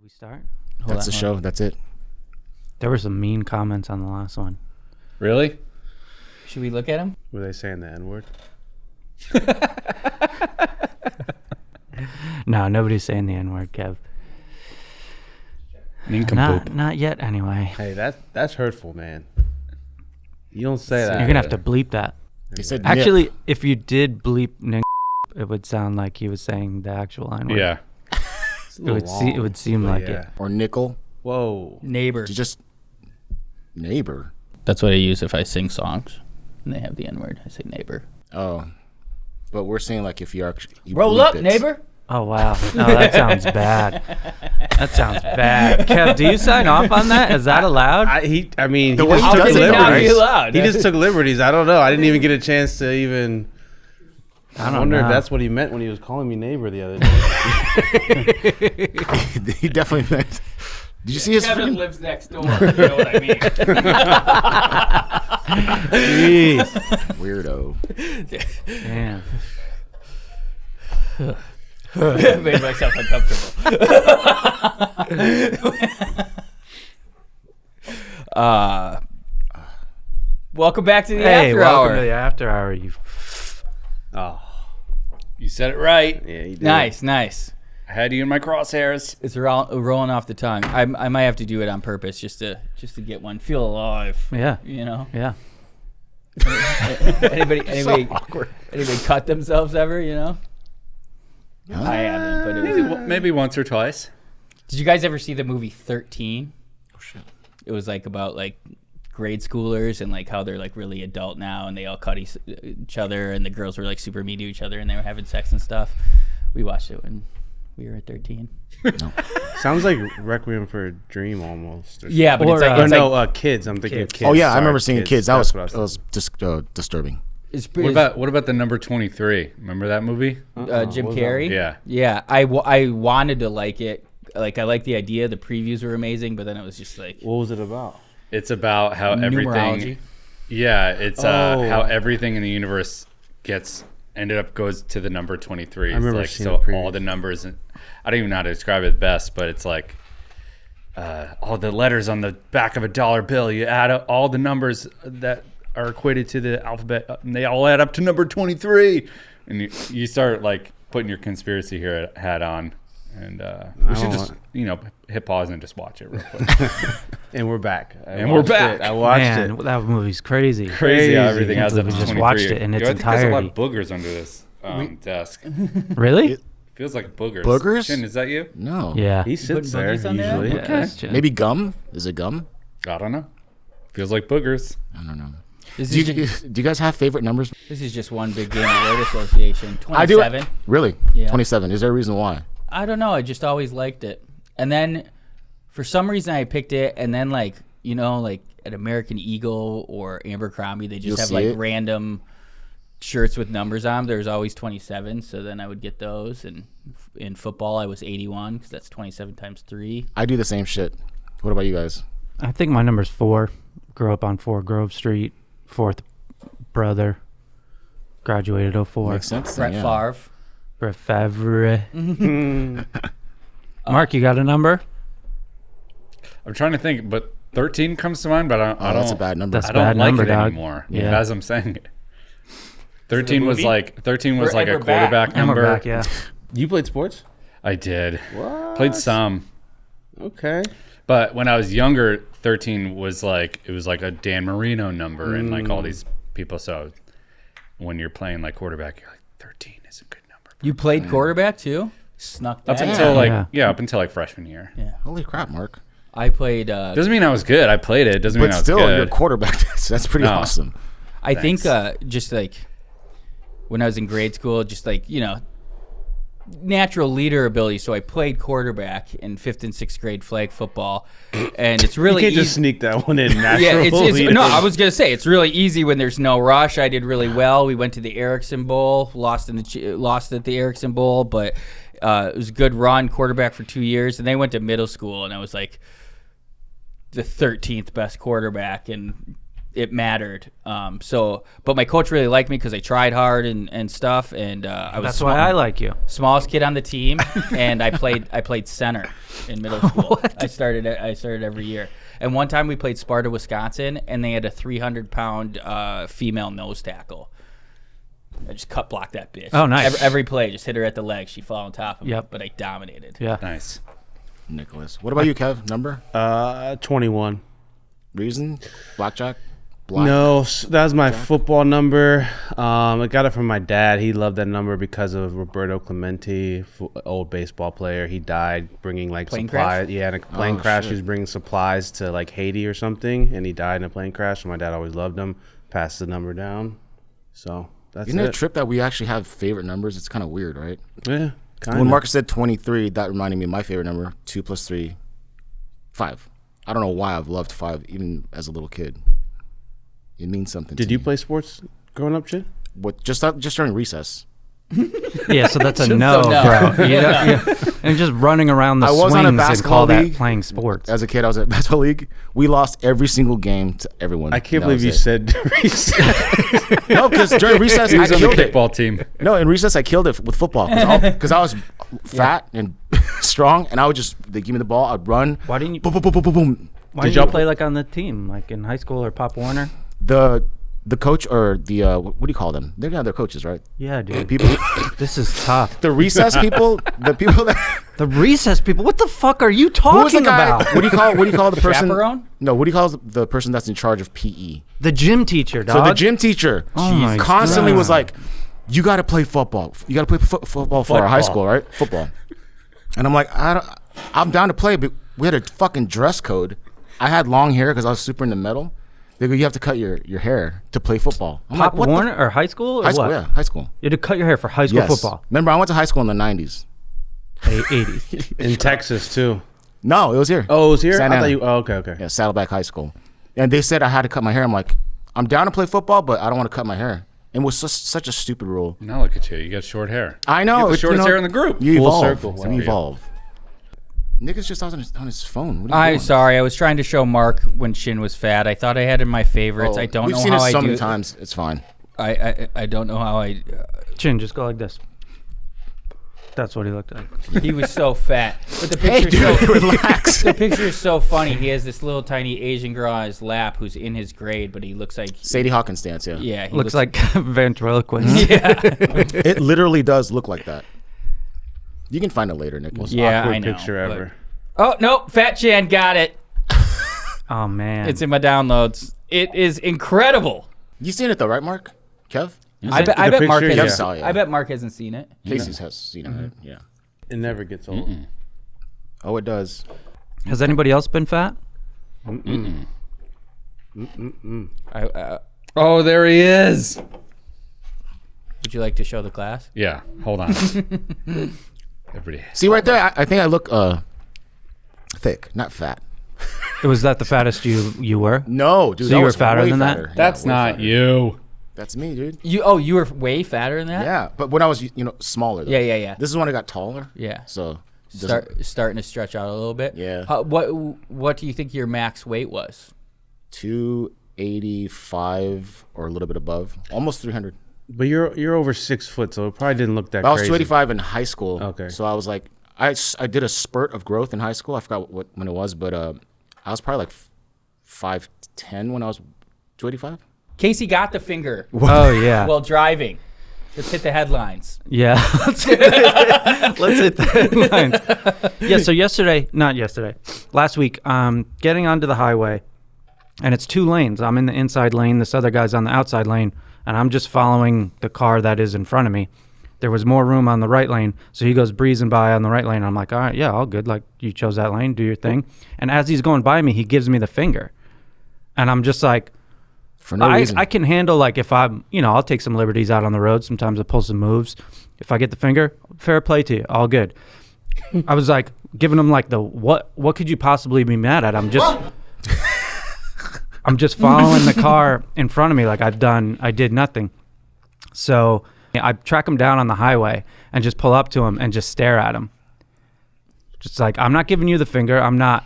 we start? That's the show. That's it. There were some mean comments on the last one. Really? Should we look at them? Were they saying the N-word? No, nobody's saying the N-word, Kev. Not yet, anyway. Hey, that's hurtful, man. You don't say that. You're going to have to bleep that. They said Actually, if you did bleep Nick, it would sound like he was saying the actual N-word. Yeah. It would seem like it. or nickel. Whoa. Neighbor. Just neighbor. That's what I use if I sing songs and they have the N-word. I say neighbor. Oh, but we're saying like if you Roll bleep up, it. neighbor. Oh, wow. No, that sounds bad. That sounds bad. Kev, do you sign off on that? Is that allowed? He The way just he took does it not be liberties. allowed? He just took liberties. I don't know. I didn't even get a chance to even. I don't wonder know. if that's what he meant when he was calling me neighbor the other day. He definitely meant. Did you see his Kevin freaking? lives next door. You know what I mean? Jeez. Weirdo. Man. Made myself uncomfortable. Welcome back to the after welcome hour. to the after hour, you Oh, You said it right. yeah, he did. Nice. I had you in my crosshairs. It's rolling off the tongue. I might have to do it on purpose just to get one. Feel alive. Yeah. You know. Yeah. Anybody cut themselves ever? You know. I haven't, but it was. Maybe once or twice. Did you guys ever see the movie 13? Oh shit! It was like about like grade schoolers and like how they're like really adult now and they all cut each other and the girls were like super mean to each other and they were having sex and stuff. We watched it when we were at 13. No. Sounds like Requiem for a Dream almost. Or Yeah, but Or, it's like, Or it's no, like kids. I'm thinking Kids. kids. Oh yeah, I Sorry, remember seeing kids. That That's was what I was disturbing. it's, What about the number 23? Remember that movie? Jim what was that? Carrey? Yeah. Yeah, I wanted to like it. Like I liked the idea. The previews were amazing, but then it was just like What was it about? It's about how everything. numerology. Yeah, it's Oh. how everything in the universe goes to the number 23. I remember like seeing so the preview. all the numbers. I don't even know how to describe it best, but it's like all the letters on the back of a dollar bill. You add up all the numbers that are equated to the alphabet, and they all add up to number 23. And you start like putting your conspiracy hat on, and we should just hit pause and just watch it real quick. And we're back. And we're back. I watched Man, it. that movie's crazy. Crazy how Crazy. everything adds up to We just 23. watched it in its I think there's a lot entirety. of boogers under this desk. Really? Feels like boogers. Boogers? Chin, is that you? No. Yeah. He sits Putting there boogies on there? usually. Okay. Maybe gum. Is it gum? I don't know. Feels like boogers. I don't know. This Do is, you guys have favorite numbers? this is just one big game of word association. 27. I do. Really? Yeah. 27. Is there a reason why? I don't know. I just always liked it. And then for some reason I picked it. And then like at American Eagle or Abercrombie, they just You'll have see like it. random shirts with numbers on them. There's always 27. So then I would get those. And in football, I was 81 because that's 27 times 3. I do the same shit. What about you guys? I think my number's 4. Grew up on 4 Grove Street. 4th brother. Graduated 04. Makes sense. Brett then, yeah. Favre. Brett Favre. Mark, you got a number? I'm trying to think, but 13 comes to mind, but I don't. That's a bad number. That's I don't bad like number, it dog. anymore. Yeah. As I'm saying it. 13 was movie? like a We're quarterback back. And we're number. back, yeah. You played sports? I did. What? Played some. Okay. But when I was younger, 13 was like a Dan Marino number and like all these people. So when you're playing like quarterback, you're like 13 is a good number. You played quarterback too? Snuck that. Up until Yeah. up until like freshman year. Yeah. Holy crap, Mark. I played. Doesn't mean I was good. I played it. Doesn't mean But I was still, good. you're a quarterback. That's pretty No. awesome. I think Thanks. just like when I was in grade school, just like, natural leader ability. So I played quarterback in 5th and 6th grade flag football. And it's really You can't easy. just sneak that one in. Natural Yeah, it's leader. no, I was going to say it's really easy when there's no rush. I did really well. We went to the Erickson Bowl, lost at the Erickson Bowl, but it was a good run, quarterback for 2 years. And then I went to middle school and I was like the 13th best quarterback and it mattered. But my coach really liked me because I tried hard and stuff, and I was That's why I like you. smallest kid on the team, and I played center in middle school. I started every year. And one time we played Sparta, Wisconsin, and they had a 300-pound female nose tackle. I just cut blocked that bitch. Oh, nice. Every play, just hit her at the leg. She fell on top of me, Yep. but I dominated. Yeah. Nice. Nicholas. What about you, Kev? Number? 21. Reason? Blackjack? Black? No, that was my football number. I got it from my dad. He loved that number because of Roberto Clemente, old baseball player. He died bringing like Plane supplies. crash? Yeah, in a plane crash. shit. He was bringing supplies to like Haiti or something, and he died in a plane crash. And my dad always loved him. Passed the number down. So that's Isn't it a it. trip that we actually have favorite numbers? It's kind of weird, right? Yeah, kind When of. Marcus said 23, that reminded me of my favorite number. 2 + 3, 5. I don't know why I've loved 5, even as a little kid. It means something. Did to you me. play sports growing up, Chin? What? Just during recess. Yeah, so that's a no, no. bro. And just running around the I was swings on a and basketball call that league. playing sports. As a kid, I was at basketball league. We lost every single game to everyone. I can't That believe was you it. said recess. No, because during recess He I was on the killed it. kickball team. No, in recess I killed it with football because I was fat and strong, and I would just they give me the ball, I'd run. Why didn't you? Boom, boom, boom, boom, boom, boom. Why Did didn't you y'all play like on the team, like in high school or Pop Warner? The coach or the what do you call them? They're coaches, right? Yeah, dude. People, This is tough. the recess people, the people that. The recess people. What the fuck are you Who was the talking guy? about? What do you call the person? Chaperone? No, what do you call the person that's in charge of PE? The gym teacher, dog. So the gym teacher Oh my constantly God. was like, "You got to play football. You got to play football for our high school, right? Football." And I'm like, I'm down to play, but we had a fucking dress code. I had long hair because I was super into metal. They go, you have to cut your hair to play football. I'm Pop like, what the Warner or high school or high school, what? yeah, high school. You had to cut your hair for high school Yes. football. Remember, I went to high school in the 90s. 80s. In Texas too. No, it was here. Oh, it was here? Santa I thought Ana. you. Oh, okay. Yeah, Saddleback High School. And they said I had to cut my hair. I'm like, I'm down to play football, but I don't want to cut my hair. It was such a stupid rule. Now look at you. You got short hair. I know. You have the it- shortest know, hair in the group. You Full evolve. circle. You Wow. evolve. Nick is just on his phone. What are you I'm doing? sorry. I was trying to show Mark when Shin was fat. I thought I had in my favorites. Oh, I don't we've know seen how it I so do. many times. It's fine. I don't know how I. Chin, just go like this. That's what he looked like. He was so fat. But the Hey, picture, dude, relax. the picture is so funny. He has this little tiny Asian girl on his lap who's in his grade, but he looks like Sadie Hawkins dance, yeah. yeah. He Looks like ventriloquist. yeah. It literally does look like that. You can find it later, Nick. Yeah, Awkward I know, picture but- ever. Oh no, Fat Chan got it. Oh man. It's in my downloads. It is incredible. You seen it though, right, Mark? Kev? I bet the Mark picture, hasn't. yeah. saw it, yeah. I bet Mark hasn't seen it. Casey's has seen it, right? Yeah. It never gets old. Oh, it does. Has anybody else been fat? Oh, there he is. Would you like to show the class? Yeah. Hold on. Everybody. See right there, I think I look thick, not fat. Was that the fattest you were? No, dude. So I you were was fatter way than that? fatter. Yeah, That's way not fatter. you. That's me, dude. You were way fatter than that. Yeah, but when I was smaller. Though. Yeah. This is when I got taller. Yeah. So it doesn't- Starting to stretch out a little bit. Yeah. What do you think your max weight was? 285 or a little bit above, almost 300. But you're over 6 foot, so it probably didn't look that I was crazy. 285 in high school. Okay. So I was like, I did a spurt of growth in high school. I forgot when it was, but I was probably like 5'10" when I was 285. Casey got the finger Oh yeah. while driving. Let's hit the headlines. Yeah. Let's hit the headlines. Yeah, so last week, getting onto the highway, and it's 2 lanes. I'm in the inside lane, this other guy's on the outside lane, and I'm just following the car that is in front of me. There was more room on the right lane, so he goes breezing by on the right lane. I'm like, all right, yeah, all good. Like, you chose that lane, do your thing. And as he's going by me, he gives me the finger. And I'm just like, For no reason. I can handle, like, if I'm, I'll take some liberties out on the road. Sometimes I pull some moves. If I get the finger, fair play to you. All good. I was like giving him like what could you possibly be mad at? I'm just following the car in front of me like I did nothing. So I track him down on the highway and just pull up to him and just stare at him. Just like, I'm not giving you the finger. I'm not.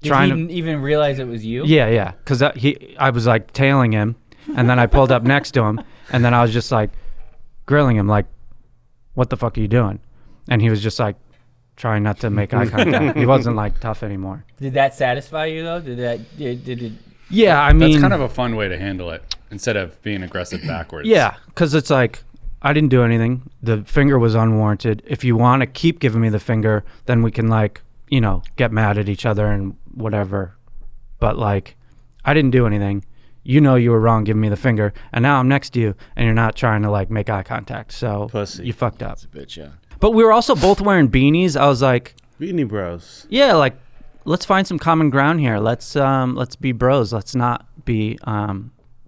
Did he even realize it was you? Yeah. Because I was like tailing him, and then I pulled up next to him, and then I was just like grilling him, like, "What the fuck are you doing?" And he was just like trying not to make eye contact. He wasn't like tough anymore. Did that satisfy you though? Did it? Yeah, I mean, that's kind of a fun way to handle it instead of being aggressive backwards. Yeah, because it's like, I didn't do anything. The finger was unwarranted. If you want to keep giving me the finger, then we can like, get mad at each other and whatever. But like, I didn't do anything. You were wrong giving me the finger, and now I'm next to you, and you're not trying to like make eye contact. So Pussy. You fucked up. That's a bitch, yeah. But we were also both wearing beanies. I was like, Beanie Bros. yeah, like, let's find some common ground here. Let's be bros. Let's not be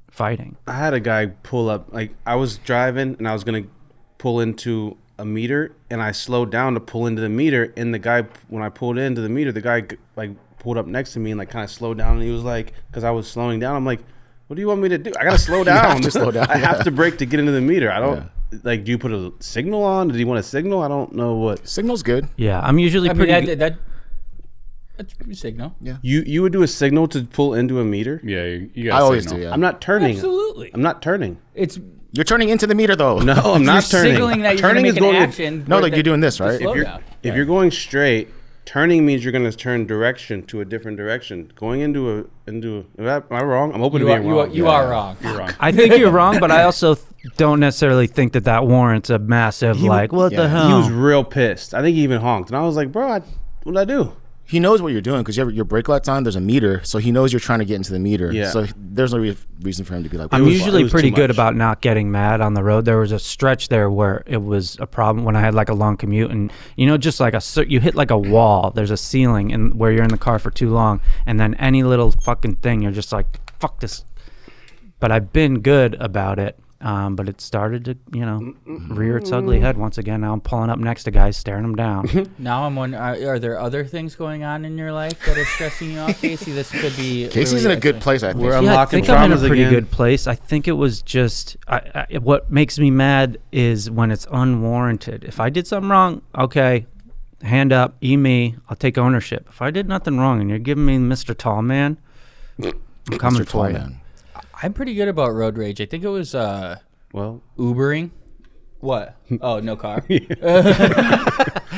fighting. I had a guy pull up, like I was driving and I was gonna pull into a meter, and I slowed down to pull into the meter, and the guy, when I pulled into the meter, the guy like pulled up next to me and like kind of slowed down, and he was like, because I was slowing down, I'm like, what do you want me to do? I gotta slow down. have to slow down, I have to brake to get into the meter. I don't. Yeah. Like, do you put a signal on? Did he want a signal? I don't know what. Signal's good. Yeah, I'm usually I mean, pretty good. that's a signal. Yeah. You would do a signal to pull into a meter? Yeah, you I got always signal. do, yeah. I'm not turning. Absolutely. I'm not turning. You're turning into the meter, though. No, I'm not You're turning. signaling that you're Turning going is to make an going action. No, where like you're doing this, right? slow If you're- down. If you're going straight, turning means you're going to turn direction to a different direction. Going into am I wrong? I'm open to being wrong. You are wrong. You're wrong. I think you're wrong, but I also don't necessarily think that warrants a massive what the yeah. hell? He was real pissed. I think he even honked, and I was like, bro, what did I do? He knows what you're doing because your brake light's on. There's a meter, so he knows you're trying to get into the meter. Yeah. So there's no reason for him to be like. I'm "What the usually it was pretty too good much. about not getting mad on the road. There was a stretch there where it was a problem when I had like a long commute, and just like you hit like a wall. There's a ceiling, and where you're in the car for too long, and then any little fucking thing, you're just like, fuck this. But I've been good about it. But it started to, rear its ugly head once again. Now I'm pulling up next to guys, staring them down. Now I'm wondering, are there other things going on in your life that are stressing you out, Casey? This could be. Casey's really in a good place, I think. We're Yeah, I unlocking think I'm in a traumas pretty again. good place. I think it was just what makes me mad is when it's unwarranted. If I did something wrong, okay, hand up, me, I'll take ownership. If I did nothing wrong and you're giving me Mr. Tall Man, I'm coming Mr. for Tall you. Man. I'm pretty good about road rage. I think it was Well, Ubering. What? Oh, no car.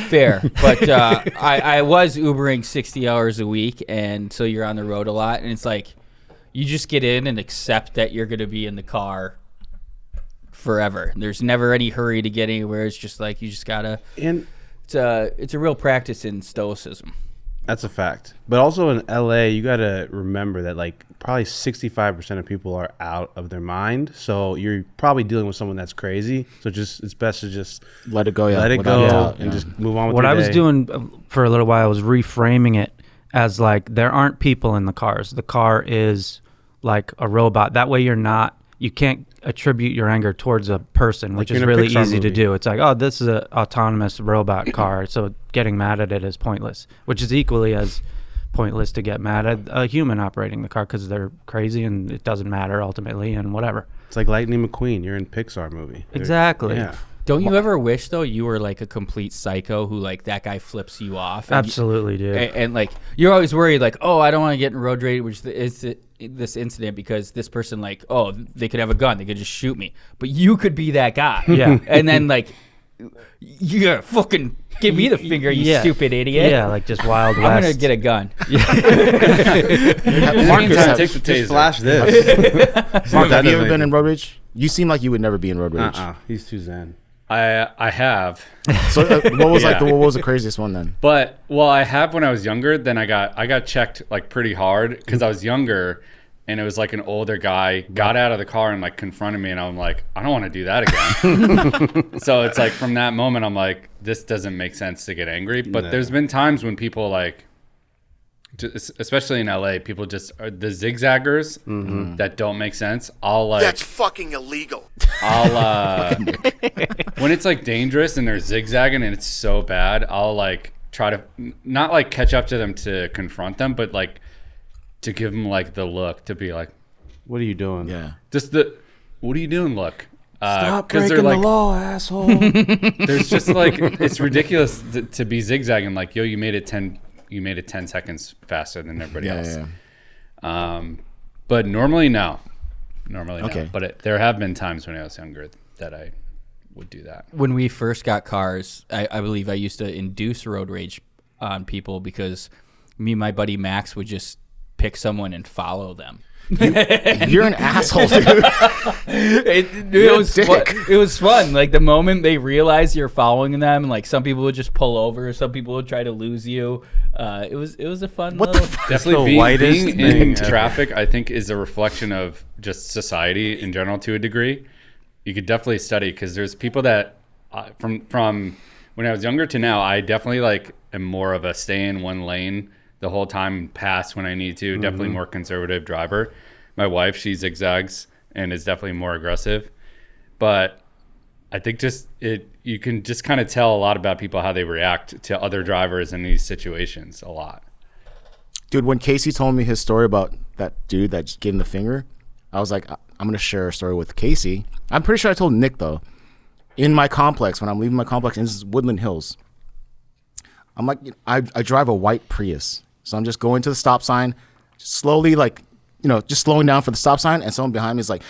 Fair. But I was Ubering 60 hours a week, and so you're on the road a lot, and it's like you just get in and accept that you're going to be in the car forever. There's never any hurry to get anywhere. It's just like you just got to and it's a real practice in stoicism. that's a fact. But also in LA, you got to remember that like probably 65% of people are out of their mind. So you're probably dealing with someone that's crazy. So it's best to just Let it go, yeah. let it without go a doubt, and yeah. just move on with What your I was day. doing for a little while was reframing it as like there aren't people in the cars. The car is like a robot. That way you can't attribute your anger towards a person, which you're is in a really Pixar easy to movie. do. It's like, oh, this is an autonomous robot car, so getting mad at it is pointless, which is equally as pointless to get mad at a human operating the car because they're crazy and it doesn't matter ultimately and whatever. It's like Lightning McQueen. You're in Pixar movie. Exactly. Yeah. Don't you ever wish though you were like a complete psycho who like that guy flips you off? And Absolutely, dude. And like you're always worried like, oh, I don't want to get in road rage, which is this incident because this person like, oh, they could have a gun, they could just shoot me, but you could be that guy. Yeah. And then like, you fucking give me the finger, you Yeah. stupid idiot. Yeah, like just Wild West. I'm gonna get a gun. Marcus, Take the taser. Just flash this. Mark, have you ever been in road rage? You seem like you would never be in road rage. He's too zen. I have, So what was Yeah. what was the craziest one then? but I have when I was younger. Then I got checked like pretty hard because I was younger, and it was like an older guy got out of the car and like confronted me, and I'm like, I don't want to do that again. So it's like from that moment, I'm like, this doesn't make sense to get angry. But No. there's been times when people like, especially in LA, people just are the zigzaggers that don't make sense. I'll like That's fucking illegal. I'll when it's like dangerous and they're zigzagging and it's so bad, I'll like try to not like catch up to them to confront them, but like to give them like the look to be like, What are you doing? Yeah. just the what are you doing look? Stop 'cause breaking they're, the law, asshole. There's just like it's ridiculous to be zigzagging like, yo, you made it 10 you made it 10 seconds faster than everybody else. Yeah. But normally, no. Normally, Okay. no. But there have been times when I was younger that I would do that. When we first got cars, I believe I used to induce road rage on people because me and my buddy Max would just pick someone and follow them. You're an asshole, dude. It was fun. Like the moment they realize you're following them, like some people would just pull over, some people would try to lose you. It was a fun. What little... the fuck? Definitely the whitest being thing in ever. traffic, I think, is a reflection of just society in general to a degree. You could definitely study because there's people that from when I was younger to now, I definitely like am more of a stay in one lane the whole time and pass when I need to. Definitely more conservative driver. My wife, she zigzags and is definitely more aggressive. But I think you can just kind of tell a lot about people how they react to other drivers in these situations a lot. Dude, when Casey told me his story about that dude that just gave him the finger, I was like, I'm going to share a story with Casey. I'm pretty sure I told Nick, though. In my complex, when I'm leaving my complex, and this is Woodland Hills, I'm like, I drive a white Prius. So I'm just going to the stop sign, just slowly, like, just slowing down for the stop sign, and someone behind me is like,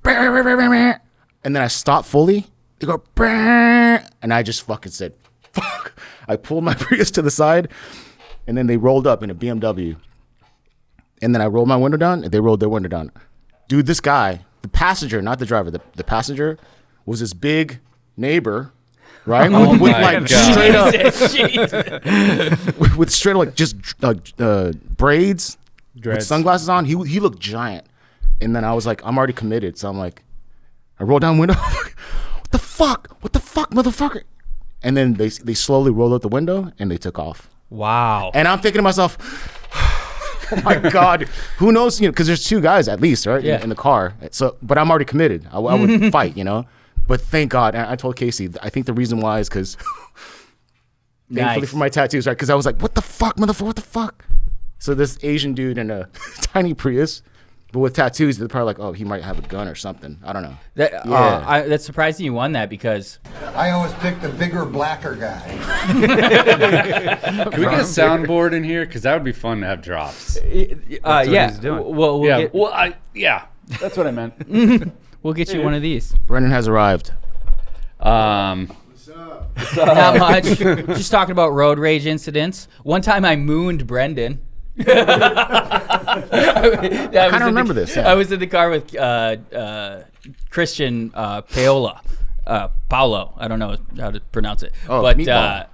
and then I stop fully. They go, and I just fucking said, fuck. I pulled my Prius to the side, and then they rolled up in a BMW. And then I rolled my window down, and they rolled their window down. Dude, this guy, the passenger, not the driver, the passenger was this big neighbor, right? Oh with my like God. straight up, Jesus. with straight up like just braids, with Dreads. sunglasses on. He looked giant. And then I was like, I'm already committed. So I'm like, I rolled down window. What the fuck, motherfucker? And then they slowly rolled out the window and they took off. Wow. And I'm thinking to myself, oh my God, who knows? Because there's two guys at least, right? Yeah. In the car. So, but I'm already committed. I would fight, But thank God. And I told Casey, I think the reason why is because thankfully Nice. for my tattoos, right? Because I was like, what the fuck, motherfucker? What the fuck? So this Asian dude in a tiny Prius, but with tattoos, they're probably like, oh, he might have a gun or something. I don't know. That's surprising you won that because I always pick the bigger, blacker guy. Can we get a soundboard in here? Because that would be fun to have drops. yeah, he's doing. we'll Yeah. get, That's what I meant. we'll get you one of these. Brendan has arrived. Not much. Just talking about road rage incidents. One time I mooned Brendan. I kinda remember this, yeah. I was in the car with Christian Paolo. I don't know how to pronounce it. Oh, but meatball.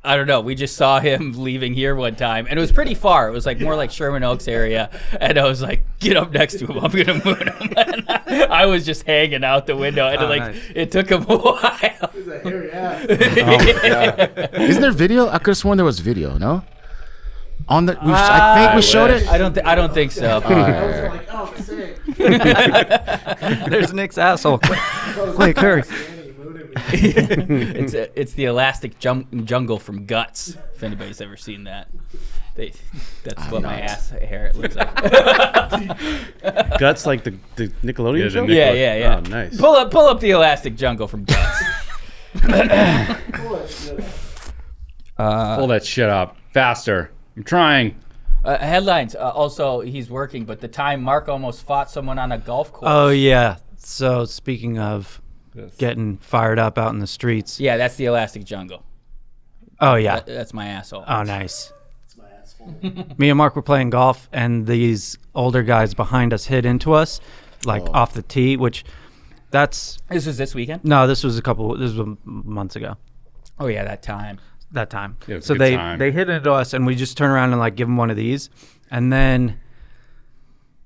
I don't know. We just saw him leaving here one time, and it was pretty far. It was like more like Sherman Oaks area, and I was like, "Get up next to him. I'm gonna moon him." And I was just hanging out the window, and nice. it took him a while. Isn't there video? I could have sworn there was video, no? I think we showed it. I don't think so. There's Nick's asshole. Quick, hurry. It's the elastic jungle from Guts. If anybody's ever seen that, that's what my ass hair looks like. Guts like the Nickelodeon the show? Yeah. Oh, nice. Pull up the elastic jungle from Guts. Pull that shit up faster. I'm trying. Headlines. Also, he's working, but the time Mark almost fought someone on a golf course. Oh, yeah. So speaking of getting fired up out in the streets. Yeah, that's the elastic jungle. Oh, yeah. That's my asshole. Oh, nice. Me and Mark were playing golf, and these older guys behind us hit into us, like off the tee, which This was this weekend? no, this was months ago. Oh, yeah, that time. That time. It was a So good time. they hit into us, and we just turn around and like give them one of these, and then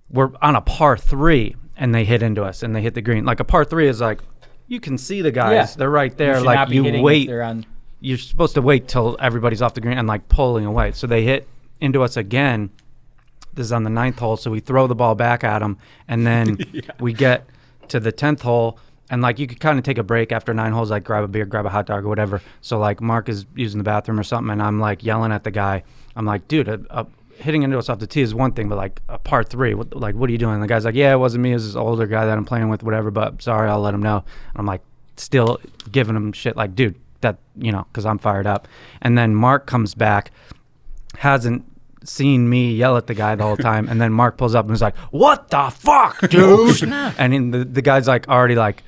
we're on a par 3, and they hit into us, and they hit the green. Like a par 3 is like you can see the guys; Yeah. they're right there. should Like not be you hitting if wait. they're on. You're supposed to wait till everybody's off the green and like pulling away. So they hit into us again. This is on the 9th hole, so we throw the ball back at them, and then we get to the 10th hole. And, like, you could kind of take a break after 9 holes, like, grab a beer, grab a hot dog or whatever. So, like, Mark is using the bathroom or something, and I'm, like, yelling at the guy. I'm like, dude, hitting into us off the tee is one thing, but, like, a par 3, what are you doing? And the guy's like, yeah, it wasn't me. It was this older guy that I'm playing with, whatever, but sorry, I'll let him know. And I'm, like, still giving him shit like, dude, that, because I'm fired up. And then Mark comes back, hasn't seen me yell at the guy the whole time, and then Mark pulls up and is like, "What the fuck, dude?" And the guy's like already like,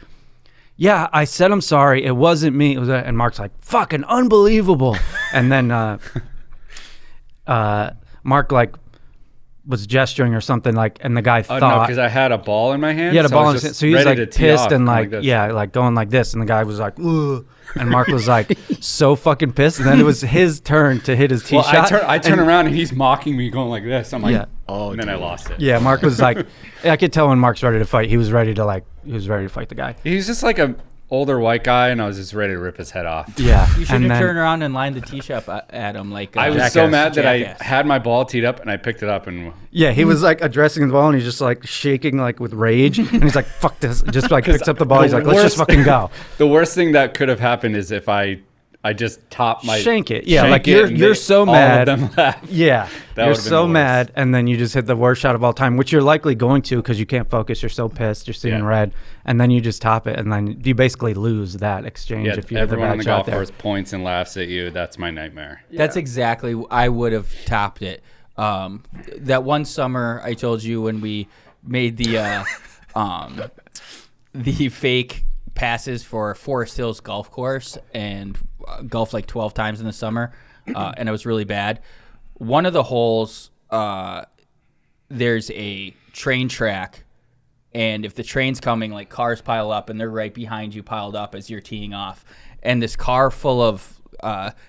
"Yeah, I said I'm sorry. It wasn't me." It was and Mark's like, "Fucking unbelievable." And then Mark like was gesturing or something like, and the guy thought, no, because I had a ball in my hand. he had a ball I in was his hand, just so he was ready like to tee pissed off, and going like this. yeah, like going like this, and the guy was like, "Ugh." And Mark was like so fucking pissed, and then it was his turn to hit his tee Well, shot. I turn around and he's mocking me, going like this. I'm like, Yeah. Oh, and then I dude. lost it. Yeah, Mark was like, I could tell when Mark's ready to fight. He was ready to fight the guy. He's just like a older white guy, and I was just ready to rip his head off. Yeah, You should and have then- turned around and lined the tee shot at him like I was Jackass. so mad that Jackass. I had my ball teed up and I picked it up and Yeah, he was like addressing the ball, and he's just like shaking like with rage, and he's like, "Fuck this!" Just like picks up the ball. He's like, "Let's just fucking go." the worst thing that could have happened is if I just topped my Shank it. Yeah, shank like it and you're so all mad. of them laughed. Yeah, That you're would've been so the worst. mad, and then you just hit the worst shot of all time, which you're likely going to because you can't focus. You're so pissed. You're seeing Yeah. red, and then you just top it, and then you basically lose that exchange Yeah, if you have a everyone on bad the shot golf there. course points and laughs at you. That's my nightmare. That's exactly. I would have topped it. That one summer I told you when we made the fake passes for Forest Hills Golf Course and golfed like 12 times in the summer, and it was really bad. One of the holes, there's a train track, and if the train's coming, like cars pile up, and they're right behind you, piled up as you're teeing off. And this car full of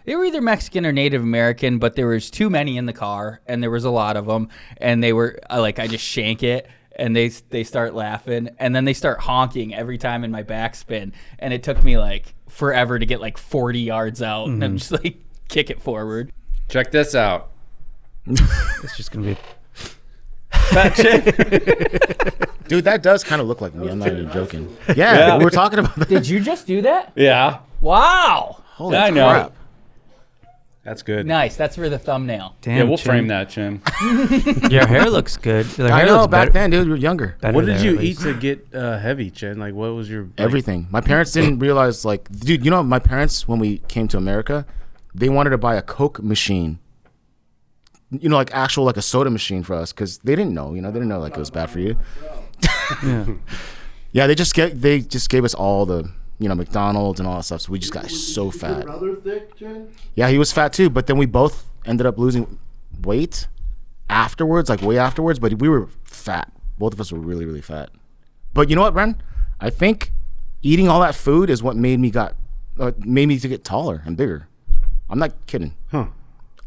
they were either Mexican or Native American, but there was too many in the car, and there was a lot of them, and they were like, I just shank it, and they start laughing, and then they start honking every time in my backspin, and it took me like forever to get like 40 yards out, and I'm just like kick it forward. Check this out. It's just gonna be. Dude, that does kind of look like me. I'm not even joking. Yeah, we were talking about that. Did you just do that? Yeah. Wow. Holy I know. crap. That's good. Nice. That's for the thumbnail. Damn, Yeah, we'll Chin. frame that, Chin. Your hair looks good. Your I hair know, looks back better- then, dude, we were younger. better What did there, you at eat least. to get heavy, Chen? Like, what was your like, Everything. My parents didn't realize, like, dude, you know, my parents, when we came to America, they wanted to buy a Coke machine. You know, like actual, like a soda machine for us, because they didn't know, they didn't know, like, it was bad for you. Yeah. Yeah, they just gave us all the, McDonald's and all that stuff, so we just got so fat. Brother thick, Jen? Yeah, he was fat too, but then we both ended up losing weight afterwards, like way afterwards, but we were fat. Both of us were really, really fat. But you know what, Ren? I think eating all that food is what made me to get taller and bigger. I'm not kidding. Huh.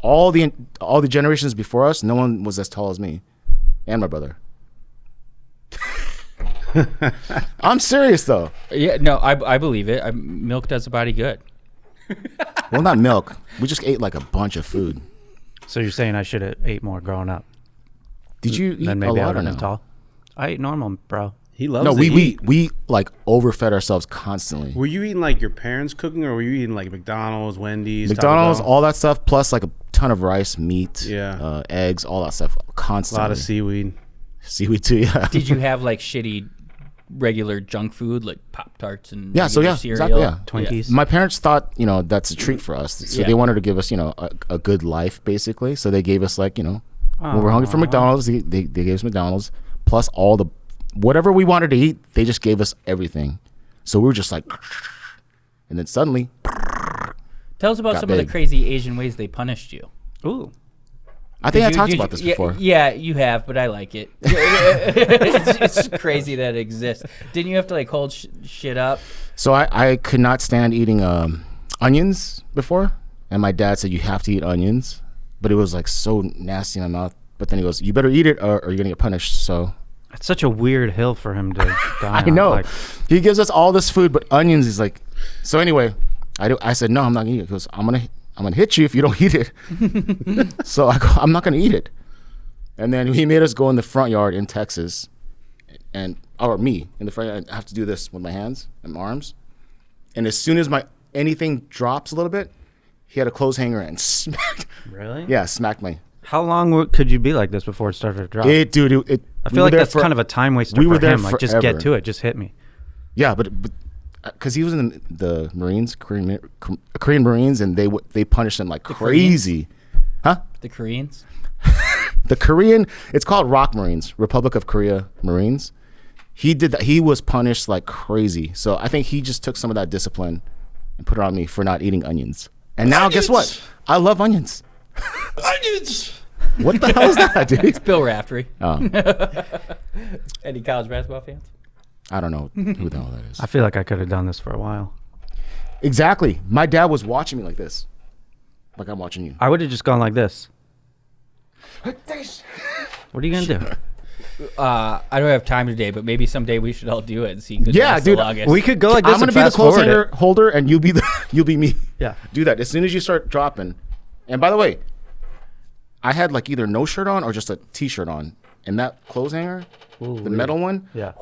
All the generations before us, no one was as tall as me and my brother. I'm serious though. Yeah, no, I believe it. Milk does the body good. Well, not milk. We just ate like a bunch of food. So you're saying I should have ate more growing up? Did you eat Then a maybe I lot would or have no? been tall. I ate normal, bro. He loves No, to eat. we like overfed ourselves constantly. Were you eating like your parents' cooking, or were you eating like McDonald's, Wendy's, McDonald's, Taco Bell? all that stuff, plus like a ton of rice, meat, Yeah. eggs, all that stuff, A constantly. lot of seaweed. seaweed too. Yeah. Did you have like shitty regular junk food like Pop Tarts and Yeah, so regular yeah, cereal? exactly, yeah. Twinkies. My parents thought, that's a treat for us, so Yeah. they wanted to give us, a good life basically. So they gave us like, when we're hungry for McDonald's, they gave us McDonald's plus all the whatever we wanted to eat. They just gave us everything. So we were just like, and then suddenly, Tell us about Got some of big. the crazy Asian ways they punished you. Ooh. I think I Did you- talked did about you- this yeah, before. Yeah, you have, but I like it. it's crazy that it exists. Didn't you have to like hold shit up? So I could not stand eating onions before, and my dad said you have to eat onions, but it was like so nasty in my mouth. But then he goes, "You better eat it, or you're gonna get punished." So It's such a weird hill for him to die I on. know Like, he gives us all this food, but onions is like. So anyway, I said no, I'm not gonna eat it. He goes, I'm gonna hit you if you don't eat it. So I go, I'm not gonna eat it. And then he made us go in the front yard in Texas, or me in the front yard. I have to do this with my hands and my arms. And as soon as anything drops a little bit, he had a clothes hanger and smacked. really? Yeah, smacked me. How long could you be like this before it started to drop? It. I feel like that's kind of a time waster we for were there him. Like, just forever. get to it. Just hit me. Yeah, but because he was in the Marines, Korean Marines, and they punished him like crazy. The Koreans. The Korean, it's called ROK Marines, Republic of Korea Marines. He did that. He was punished like crazy. So I think he just took some of that discipline and put it on me for not eating onions. And now guess what? I love onions. Onions. What the hell is that, dude? It's Bill Raftery. Oh, Any college basketball fans? I don't know who the hell that is. I feel like I could have done this for a while. Exactly. My dad was watching me like this. Like I'm watching you. I would have just gone like this. What are you gonna do? I don't have time today, but maybe someday we should all do it and see. Who's Yeah, the dude, longest. We could go like this. I'm gonna and be the fast clothes forward hanger it. holder, and you'll be me. Yeah. Do that as soon as you start dropping. And by the way, I had like either no shirt on or just a t-shirt on, and that clothes hanger, the metal one, Yeah.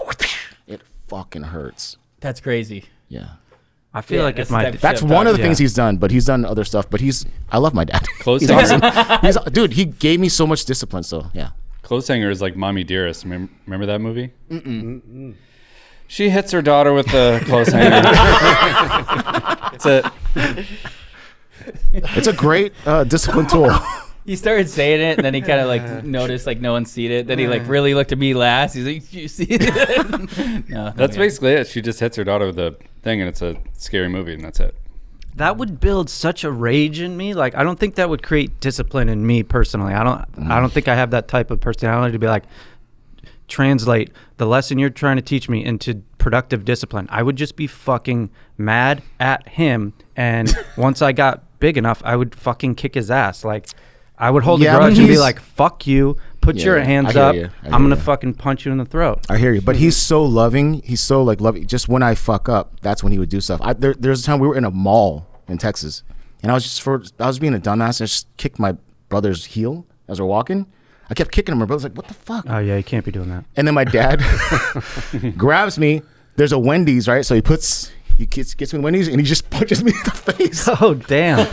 it fucking hurts. That's crazy. Yeah. I feel Yeah, like that's if my the type That's shit one of the Yeah. things he's done, but he's done other stuff. But I love my dad. Clothes He's hanger. awesome. Dude, he gave me so much discipline. So yeah. Clothes hanger is like Mommy Dearest. Remember that movie? Mm-mm. She hits her daughter with the clothes hanger. It's a great discipline tool. He started saying it, and then he kind of like noticed like no one's seen it. Then he like really looked at me last. He's like, "You see it?" No, That's okay. basically it. She just hits her daughter with the thing, and it's a scary movie, and that's it. that would build such a rage in me. Like I don't think that would create discipline in me personally. I don't think I have that type of personality to be like translate the lesson you're trying to teach me into productive discipline. I would just be fucking mad at him, and once I got big enough, I would fucking kick his ass. Like I would hold Yeah, a I mean, grudge and be he's- like, fuck you, put Yeah, your I hands hear up, you. I I'm hear gonna you. fucking punch you in the throat. I hear you, but he's so loving. He's so like loving. Just when I fuck up, that's when he would do stuff. There's a time we were in a mall in Texas, and I was being a dumbass. I just kicked my brother's heel as we're walking. I kept kicking him. My brother's like, "What the fuck?" Oh yeah, you can't be doing that. And then my dad grabs me. There's a Wendy's, right? So he gets me Wendy's, and he just punches me in the face. Oh damn.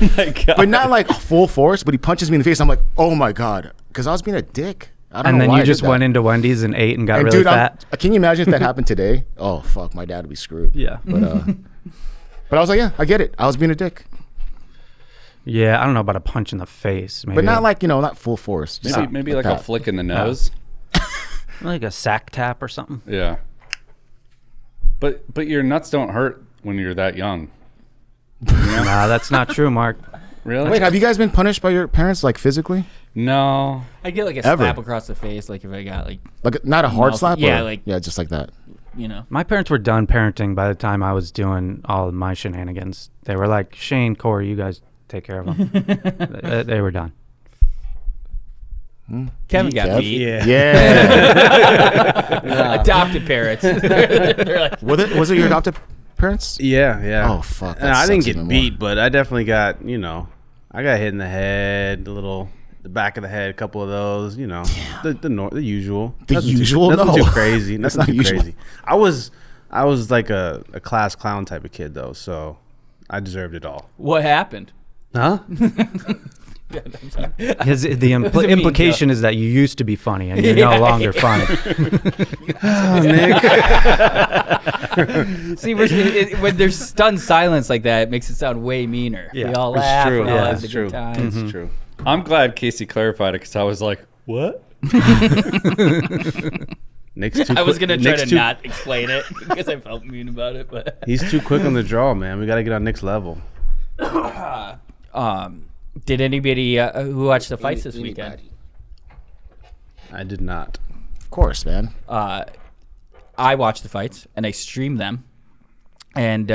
But not like full force, but he punches me in the face. I'm like, oh my God. Because I was being a dick. I don't And know then why you I did just that. went into Wendy's and ate and got And really dude, fat. can you imagine if that happened today? Oh, fuck. My dad would be screwed. Yeah. But I was like, yeah, I get it. I was being a dick. Yeah, I don't know about a punch in the face. Maybe But not like, not full force. Just Maybe like a that. flick in the nose. like a sack tap or something. Yeah. But your nuts don't hurt when you're that young. Nah, that's not true, Mark. Really? Wait, have you guys been punished by your parents, like physically? No. I get like a Ever. slap across the face, like if I got like Like, not a hard No, slap? yeah, or- like- Yeah, just like that. My parents were done parenting by the time I was doing all of my shenanigans. They were like, Shane, Corey, you guys take care of them. they were done. Kevin got Kev? beat. Yeah. Adopted parents. They're like, Was it your adopted parents? Yeah. Oh, fuck. And that I didn't sucks get even beat, more. but I definitely got, I got hit in the head, the back of the head, a couple of those, the usual. The usual? Nothing No. too crazy. That's Nothing not too usual. crazy. I was like a class clown type of kid though, so I deserved it all. what happened? Huh? I'm sorry. The a mean implication is that you used to be funny and you're no longer funny. See, when there's stunned silence like that, it makes it sound way meaner. Yeah. We all It's laugh. true. We all Yeah, have it's a true. good time. It's true. I'm glad Casey clarified it because I was like, what? Nick's too I was quick- gonna try Nick's to too- not explain it because I felt mean about it, but He's too quick on the draw, man. We got to get on Nick's level. did anybody who watched the fights this weekend? I did not. Of course, man. I watched the fights and I streamed them, and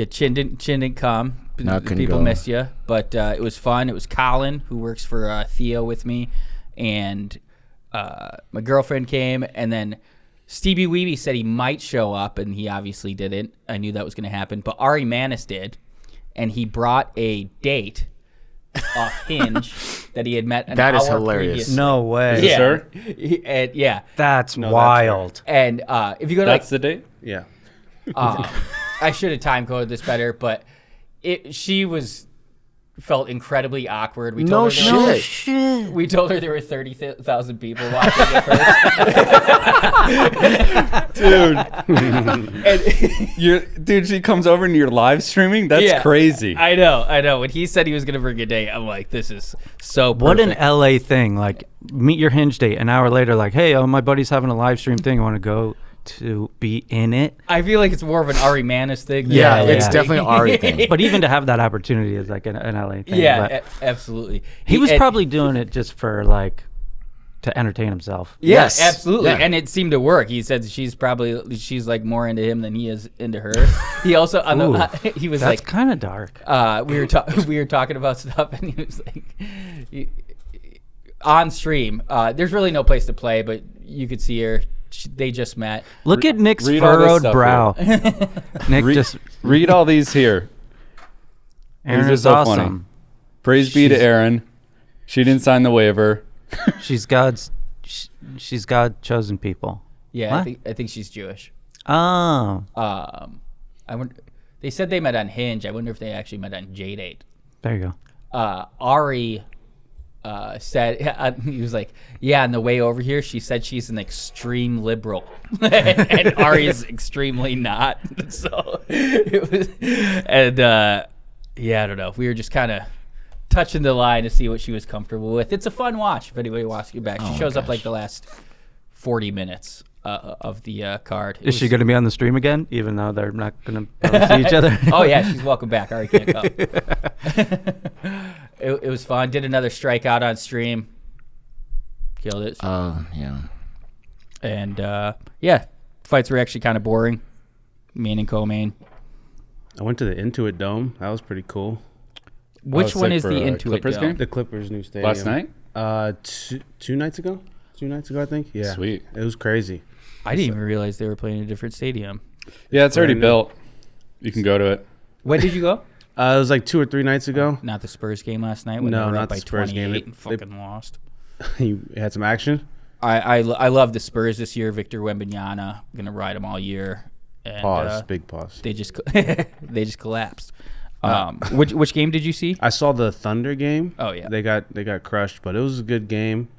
Chin didn't come. No, I couldn't People go. missed you, but it was fun. It was Colin who works for Theo with me, and my girlfriend came, and then Stevie Weeby said he might show up, and he obviously didn't. I knew that was going to happen, but Ari Manis did, and he brought a date off Hinge that he had met an That is hour hilarious. previously. No way. Is this her? And, yeah. That's that's wild. And if you go to That's the date? Yeah. I should have time coded this better, but she was felt incredibly awkward. We No told her there were- shit. We told her there were 30,000 people watching at first. Dude, she comes over and you're live streaming? That's Yeah. crazy. I know. When he said he was going to bring a date, I'm like, this is so perfect. What an LA thing. Like, meet your Hinge date. An hour later, like, hey, my buddy's having a live stream thing. I want to go to be in it. I feel like it's more of an Ari Manis thing. than Yeah, an LA it's thing. definitely an Ari thing. But even to have that opportunity is like an LA thing. Yeah, But absolutely. he was and- probably doing it just for, like, to entertain himself. Yes. Yes, absolutely. Yeah. And it seemed to work. He said she's like more into him than he is into her. He also he was That's like kind of dark. we were talking about stuff and he was like on stream. There's really no place to play, but you could see her. They just met. Look at Nick's read all this furrowed stuff brow. Nick Re- read all these here. Aaron These are is so awesome. funny. Praise be to Aaron. She didn't sign the waiver. She's God chosen people. Yeah, What? I think she's Jewish. Oh, I wonder. They said they met on Hinge. I wonder if they actually met on JDate. there you go. Ari said he was like, yeah, on the way over here, she said she's an extreme liberal, and Ari is extremely not. So it was, and yeah, I don't know. We were just kind of touching the line to see what she was comfortable with. It's a fun watch if anybody wants to get back. She shows up like the last 40 minutes of the card. Is she going to be on the stream again, even though they're not going to see each other? Oh yeah, she's welcome back. Ari can't come. It was fun. Did another strikeout on stream. Killed it. Yeah. And yeah, fights were actually kind of boring. Main and co-main. I went to the Intuit Dome. That was pretty cool. Which one sick is for the a Intuit Clippers Dome? game? The Clippers' new stadium. Last night? Two nights ago. 2 nights ago, I think. Yeah. Sweet. It was crazy. I didn't even realize they were playing in a different stadium. Yeah, it's already Brand new. built. You can go to it. When did you go? It was like 2 or 3 nights ago. Not the Spurs game last night when No, they were not up by the Spurs game. 28 and They- fucking lost. You had some action. I love the Spurs this year. Victor Wembanyama, gonna ride them all year. And, Pause. Big pause. They just they just collapsed. Which game did you see? I saw the Thunder game. Oh, yeah. They got crushed, but it was a good game.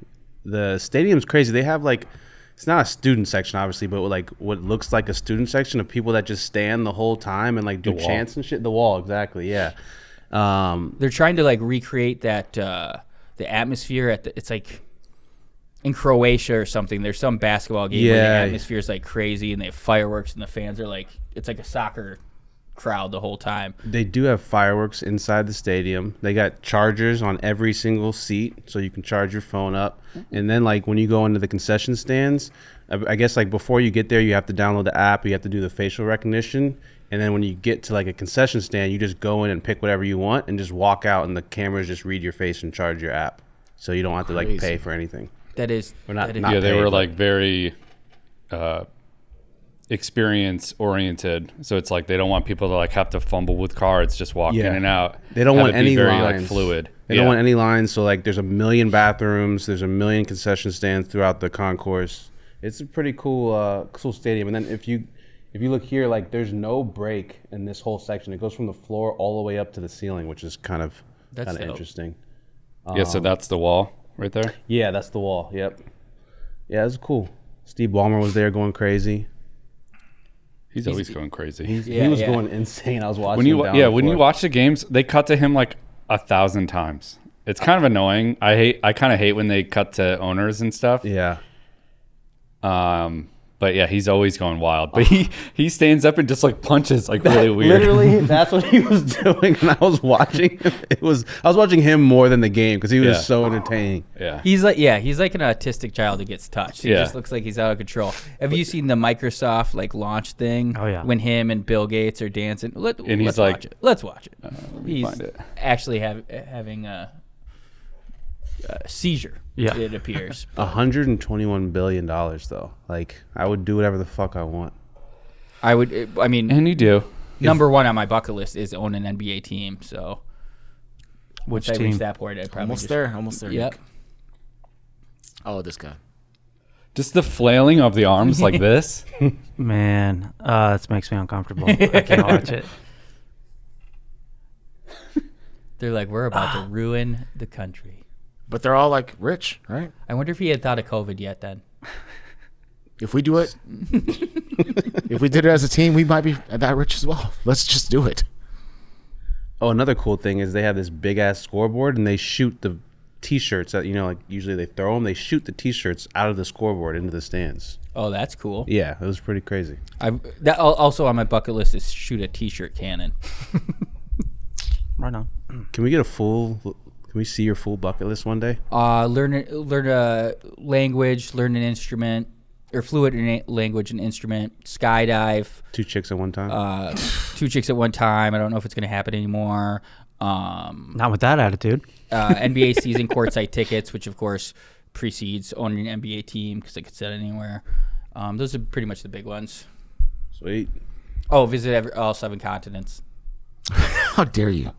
The stadium's crazy. They have like, it's not a student section obviously, but like what looks like a student section of people that just stand the whole time and like do wall. chants and shit. The wall, exactly. Yeah. They're trying to like recreate that the atmosphere it's like in Croatia or something. There's some basketball game where Yeah. the atmosphere is like crazy and they have fireworks and the fans are like it's like a soccer crowd the whole time. They do have fireworks inside the stadium. They got chargers on every single seat, so you can charge your phone up. And then, like, when you go into the concession stands, I guess, like, before you get there, you have to download the app. You have to do the facial recognition. And then when you get to, like, a concession stand, you just go in and pick whatever you want and just walk out, and the cameras just read your face and charge your app. So you don't have to, like, pay for anything. That is Or not- that is- not- Yeah, they paid, were but- like very experience oriented. So it's like they don't want people to like have to fumble with cards, just walk in Yeah. and out. They don't Have want it be any very lines. like fluid. They don't want any lines. So like, there's 1 million bathrooms. There's 1 million concession stands throughout the concourse. It's a pretty cool, cool stadium. And then if you look here, like there's no break in this whole section. It goes from the floor all the way up to the ceiling, which is kind of That's dope. interesting. Yeah, so that's the wall right there. Yeah, that's the wall. Yep. Yeah, it was cool. Steve Ballmer was there going crazy. He's always going crazy. He was going insane. I was watching. When you him down the when you floor. watch the games, they cut to him like 1,000 times. It's kind of annoying. I kind of hate when they cut to owners and stuff. Yeah. But yeah, he's always going wild. But he stands up and just like punches like really weird. Literally, that's what he was doing, and I was watching him. I was watching him more than the game because he was Yeah. so entertaining. Yeah. He's like an autistic child who gets touched. He Yeah. just looks like he's out of control. Have you seen the Microsoft like launch thing? Oh, yeah. When him and Bill Gates are dancing. And Let's he's like- watch it. Let's watch it. He's find it. actually having a seizure. Yeah. It appears. $121 billion though. Like I would do whatever the fuck I want. I would. I mean, And you do. number one on my bucket list is own an NBA team. So, Which once I team? reach that point, I'd probably Almost just, there. Almost there. Yep. Oh, this guy. Just the flailing of the arms like this. Man, this makes me uncomfortable. I can't watch it. They're like, we're about to ruin the country. But they're all like rich, right? I wonder if he had thought of COVID yet then. If we do it, if we did it as a team, we might be that rich as well. Let's just do it. Oh, another cool thing is they have this big ass scoreboard and they shoot the T-shirts that like usually they throw them. They shoot the T-shirts out of the scoreboard into the stands. Oh, that's cool. Yeah, it was pretty crazy. That also on my bucket list is shoot a T-shirt cannon. Right on. Can we see your full bucket list one day? Learn a language, learn an instrument, or fluent in language and instrument, skydive. 2 chicks at one time. 2 chicks at one time. I don't know if it's going to happen anymore. Not with that attitude. NBA season courtside tickets, which of course precedes owning an NBA team because I could sit anywhere. Those are pretty much the big ones. Sweet. Oh, visit all 7 continents. How dare you?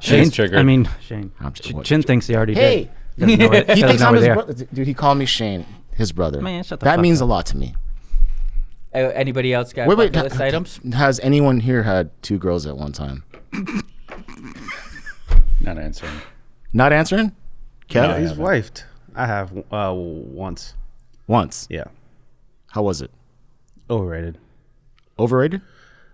Shane's triggered. I mean, Shane. Chin thinks he already did. Doesn't know it. He Doesn't thinks know I'm we're his there. brother. Dude, he called me Shane, his brother. Man, shut the that fuck means up. a lot to me. Anybody else got Wait, bucket list items? Has anyone here had 2 girls at one time? Not answering. Not answering? Kev? No. He's wifed. I have once. Once. Yeah. How was it? Overrated. Overrated?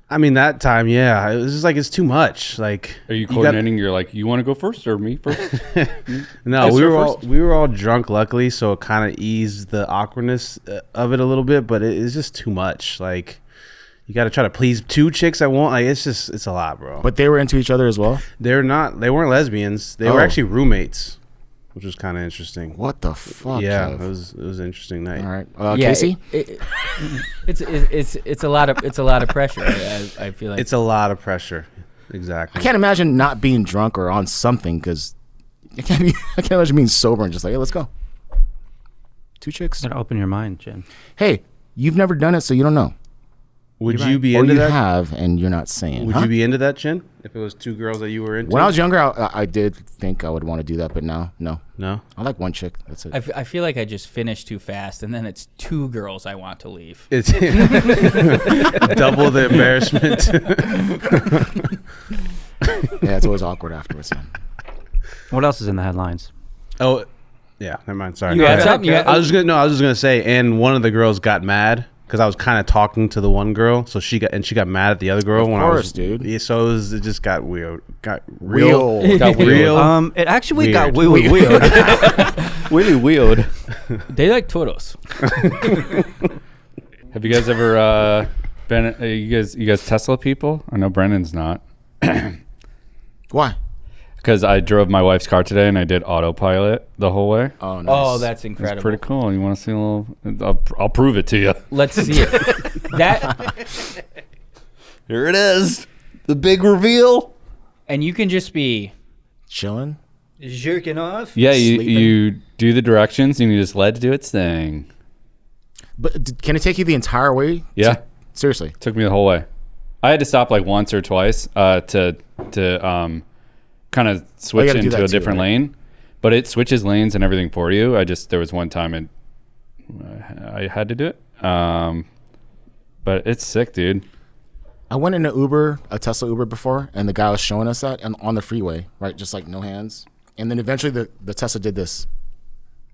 I mean, that time, yeah. It was just like, it's too much. Like, Are you got- coordinating? You're like, you want to go first or me first? No, Yes, we sir, were all drunk, luckily, so it kind of eased the awkwardness of it a little bit. But it's just too much. Like, you got to try to please 2 chicks at once. Like, it's a lot, bro. But they were into each other as well? They weren't lesbians. They were actually roommates, which was kind of interesting. What the fuck? Yeah, Kev? it was an interesting night. All right. Yeah, Casey? it's a lot of pressure. I feel like It's a lot of pressure. Exactly. I can't imagine not being drunk or on something because I can't imagine being sober and just like, hey, let's go. 2 chicks? Gotta open your mind, Chin. Hey, you've never done it, so you don't know. Would you be Or into you that? have, and you're not saying. Would huh? you be into that, Chin? If it was 2 girls that you were into? When I was younger, I did think I would want to do that, but now, no. No. I like 1 chick. That's it. I feel like I just finished too fast, and then it's 2 girls I want to leave. It's double the embarrassment. Yeah, it's always awkward afterwards. Man. What else is in the headlines? Oh, yeah. Never mind. Sorry. You had Yeah. something? I was just gonna say, and one of the girls got mad because I was kind of talking to the one girl, so she got mad at the other girl. Of when course, I was, dude. Yeah, so it just got weird. Got real. Real. Real. It actually got Weird. weird. Really weird. They like toros. Have you guys ever been? You guys Tesla people? I know Brendan's not. Why? Because I drove my wife's car today and I did autopilot the whole way. Oh, nice. Oh, that's It's incredible. pretty cool. You want to see a little? I'll prove it to you. Let's see it. That Here it is. The big reveal. and you can just be Chilling? Jerking off? Yeah, Sleeping. you do the directions and you just let it do its thing. But can it take you the entire way? Yeah, Seriously. took me the whole way. I had to stop like once or twice to kind of switch gotta do into that a too, different right? lane, but it switches lanes and everything for you. There was one time I had to do it, but it's sick, dude. I went in a Tesla Uber before, and the guy was showing us that and on the freeway, right? Just like no hands. And then eventually the Tesla did this.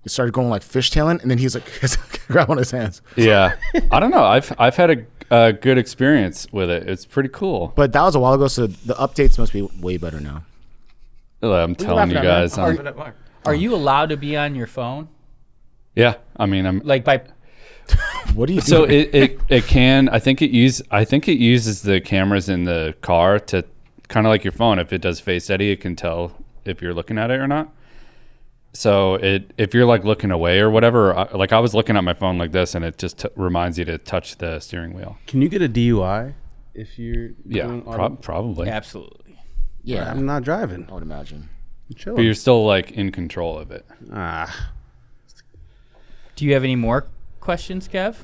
It started going like fishtailing, and then he's like, grab on his hands. Yeah, I don't know. I've had a good experience with it. It's pretty cool. But that was a while ago, so the updates must be way better now. I'm telling you guys. Are you allowed to be on your phone? Yeah, I mean, I'm Like by What do you do? so it can. I think it uses the cameras in the car to kind of like your phone. If it does Face ID, it can tell if you're looking at it or not. So if you're like looking away or whatever, like I was looking at my phone like this, and it just reminds you to touch the steering wheel. Can you get a DUI if you're Yeah, doing auto- probably. absolutely. Yeah, I'm not driving. I would imagine. I'm chilling. But you're still like in control of it. Ah. Do you have any more questions, Kev?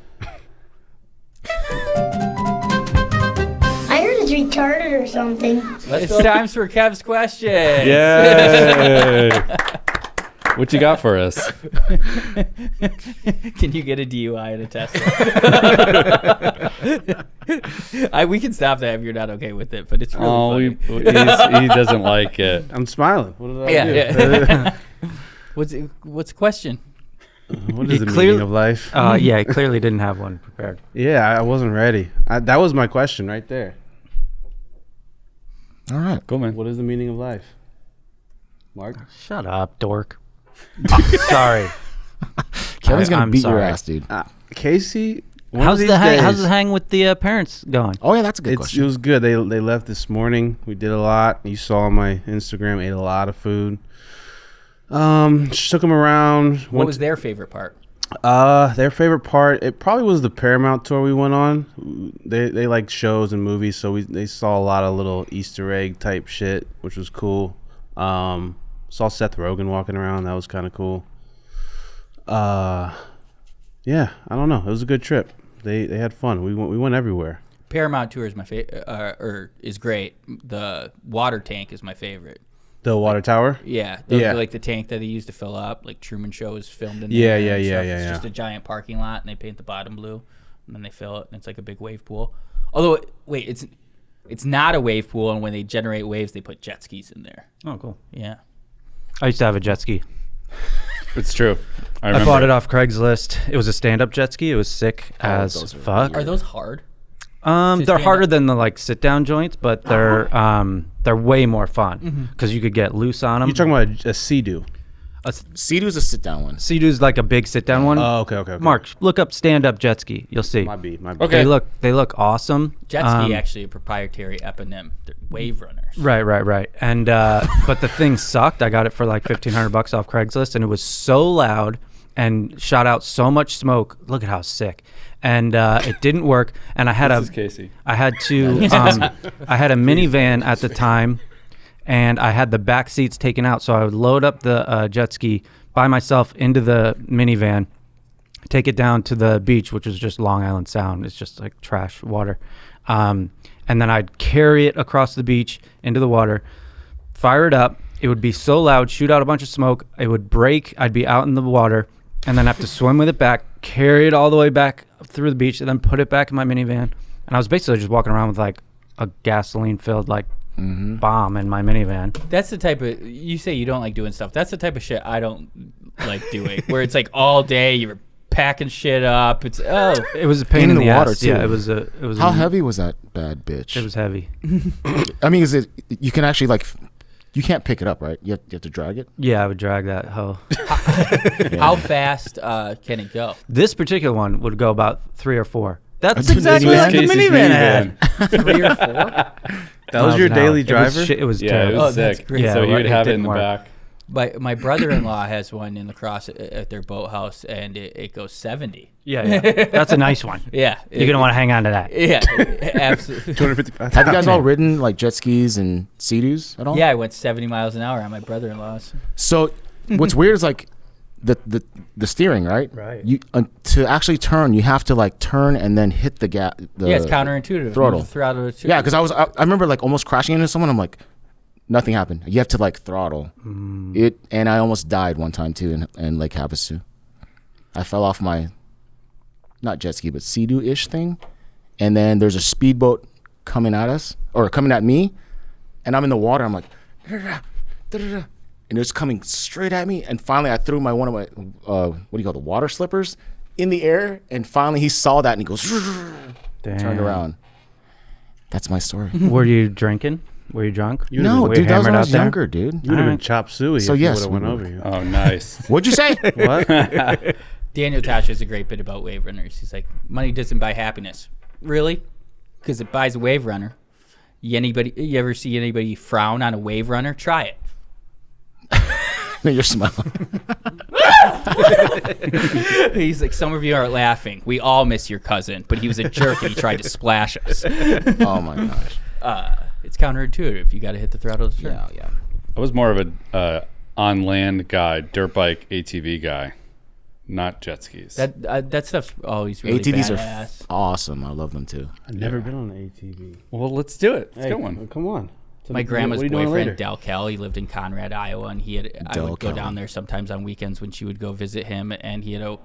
I heard it's retarded or something. It's time for Kev's question. Yay! What you got for us? Can you get a DUI in a Tesla? We can stop that if you're not okay with it, but it's really funny. He doesn't like it. I'm smiling. What did I do? Yeah. What's the question? What is the clearly- meaning of life? Yeah, he clearly didn't have one prepared. Yeah, I wasn't ready. That was my question right there. All right. Cool, man. What is the meaning of life? Mark? Shut up, dork. Sorry. Kevin's gonna I'm beat your sorry. ass, dude. Casey? How's the hang with the parents going? Oh yeah, that's a good It question. was good. They left this morning. We did a lot. You saw on my Instagram, ate a lot of food. Just took them around. What was their favorite part? Their favorite part, it probably was the Paramount tour we went on. They like shows and movies, so they saw a lot of little Easter egg type shit, which was cool. Saw Seth Rogen walking around. That was kind of cool. Yeah, I don't know. It was a good trip. They had fun. We went everywhere. Paramount Tour is my favorite, is great. The water tank is my favorite. The water tower. Yeah, Yeah. like the tank that they used to fill up. Like Truman Show is filmed in Yeah, there. yeah, and yeah, stuff. yeah, It's yeah. just a giant parking lot, and they paint the bottom blue, and then they fill it, and it's like a big wave pool. Although, wait, it's not a wave pool, and when they generate waves, they put jet skis in there. Oh, cool. Yeah. I used to have a jet ski. It's true. I I remember. bought it off Craigslist. It was a stand-up jet ski. It was sick as those are fuck. Are those hard? They're stand harder up? than the like sit-down joints, but they're way more fun because you could get loose on them. You're talking about a Sea-Doo. Sea-Doo's a sit-down one. Sea-Doo's like a big sit-down one. Oh, okay. Mark, look up stand-up jet ski. You'll see. My B. Okay. They look awesome. Jet ski actually a proprietary eponym. They're wave runners. Right. And but the thing sucked. I got it for like $1,500 off Craigslist, and it was so loud and shot out so much smoke. Look at how sick. And it didn't work. And I had This is Casey. I had to. I had a minivan at the time, and I had the back seats taken out. So I would load up the jet ski by myself into the minivan, take it down to the beach, which was just Long Island Sound. It's just like trash water. And then I'd carry it across the beach into the water, fire it up. It would be so loud, shoot out a bunch of smoke. It would break. I'd be out in the water, and then have to swim with it back, carry it all the way back through the beach, and then put it back in my minivan. And I was basically just walking around with like a gasoline-filled like bomb in my minivan. That's the type of, you say you don't like doing stuff. That's the type of shit I don't like doing, where it's like all day you're packing shit up. It's, It was a pain in the water, ass. too. Yeah, it was How heavy was that bad bitch? It was heavy. I mean, is it? You can actually like, you can't pick it up, right? You have to drag it. Yeah, I would drag that hoe. how fast can it go? This particular one would go about 3 or 4. That's Dude, exactly this what the Casey's minivan had. 3 or 4? That was your daily driver? It was Yeah, it terrible. was Oh, that's sick. great. Yeah, so he well, would it have it in didn't the work. back. My brother-in-law has one in La Crosse at their boathouse, and it goes 70. Yeah. That's a nice one. Yeah. You're gonna want to hang on to that. Yeah, absolutely. 255. Have you guys all ridden like jet skis and Sea-Doos at all? Yeah, I went 70 miles an hour on my brother-in-law's. So what's weird is like the steering, right? Right. You to actually turn, you have to like turn and then hit the gas. Yeah, it's counterintuitive. throttle. Throttle. Yeah, because I remember like almost crashing into someone. I'm like, nothing happened. You have to like throttle it, and I almost died one time too in Lake Havasu. I fell off my not jet ski but Sea-Doo ish thing, and then there's a speedboat coming at us or coming at me, and I'm in the water. I'm like, da-da-da, and it's coming straight at me. And finally, I threw one of my what do you call the water slippers in the air, and finally he saw that and he goes Damn. turned around. That's my story. Were you drinking? Were you drunk? No, Were you dude, that was when hammered I out was there? younger, dude. You would have been chop suey So if yes, you would we have were. went over you. Oh, nice. What'd you say? What? Daniel Tosh has a great bit about wave runners. He's like, money doesn't buy happiness. Really? Because it buys a wave runner. You ever see anybody frown on a wave runner? Try it. No, you're smiling. He's like, some of you aren't laughing. We all miss your cousin, but he was a jerk and he tried to splash us. Oh my gosh. It's counterintuitive. You got to hit the throttle to turn. Yeah. I was more of a on land guy, dirt bike, ATV guy, not jet skis. That stuff's always really ATVs badass. are awesome. I love them too. I've never been on an ATV. Well, let's do it. Let's Hey, get one. come on. My grandma's what are you doing boyfriend, later? Del Kell, he lived in Conrad, Iowa, and I would go down there sometimes on weekends when she would go visit him, and he had a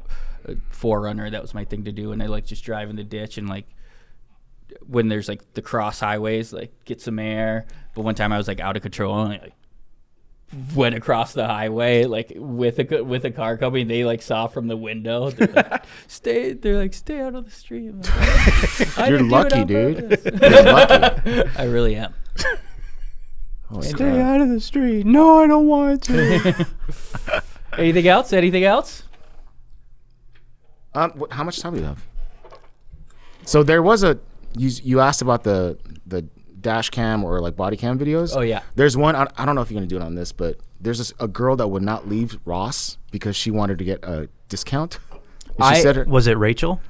Forerunner. That was my thing to do, and I like just drive in the ditch and like when there's like the cross highways, like get some air. But one time I was like out of control and I like went across the highway like with a car coming. They like saw from the window. They're like, stay out of the street. I'm like, I You're didn't do it lucky, on dude. purpose. You're lucky. I really am. Holy Stay crap. out of the street. No, I don't want to. Anything else? How much time do you have? So there was you asked about the dash cam or like body cam videos. Oh yeah. There's one. I don't know if you're gonna do it on this, but there's a girl that would not leave Ross because she wanted to get a discount. And she said her, Was it Rachel?